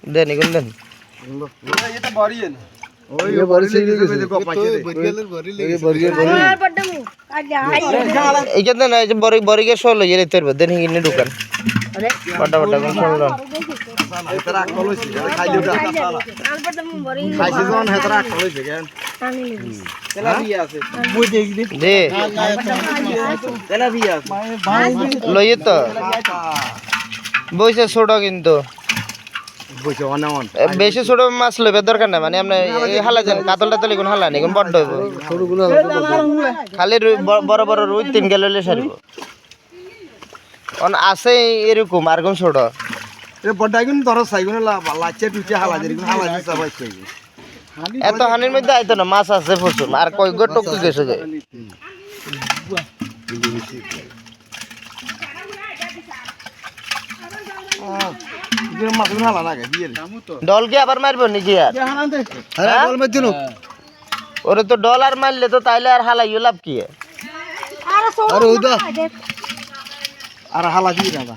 দেন এগুলো দেন এটা বড়িয়েন ওই বরিছে এইখানে না এই যে বরিকে শোল ইয়ে লইতে পারবো দেন হিনে ঢুকান বড় বড় কোন শোল হেতরা আকল হইছে খাইলিও না খাইছে যখন হেতরা আকল হইছে কেন তেলা বিয়া আছে বই দেখি দে তেলা বিয়া আছে লইয়ে তো বইছে ছোট কিন্তু বইছে অনামন বেশি ছোট মাছ লইবে দরকার নাই মানে আপনি এই হালা যান কাতলটা তলে কোন হালা নেই কোন বড় হইব ছোটগুলো খালি বড় বড় রুই তিন গেলে সারিব অন আছে এরকম আর কোন ছোট এ বড়টা কিন্তু ধরো সাইগুন লাচে টুচে হালা যেরকম হালা দিছে সবাই কইবে এত হানির মধ্যে আইতো না মাছ আছে প্রচুর আর কই গো টক গেছে গে মাছগুলো হালা লাগে দিয়ে ডল কি আবার মারবো নাকি আর আরে বল মত দিনো ওরে তো ডলার মারলে তো তাইলে আর হালাইও লাভ কি আরে ওইদা আর হালা দিয়ে দাদা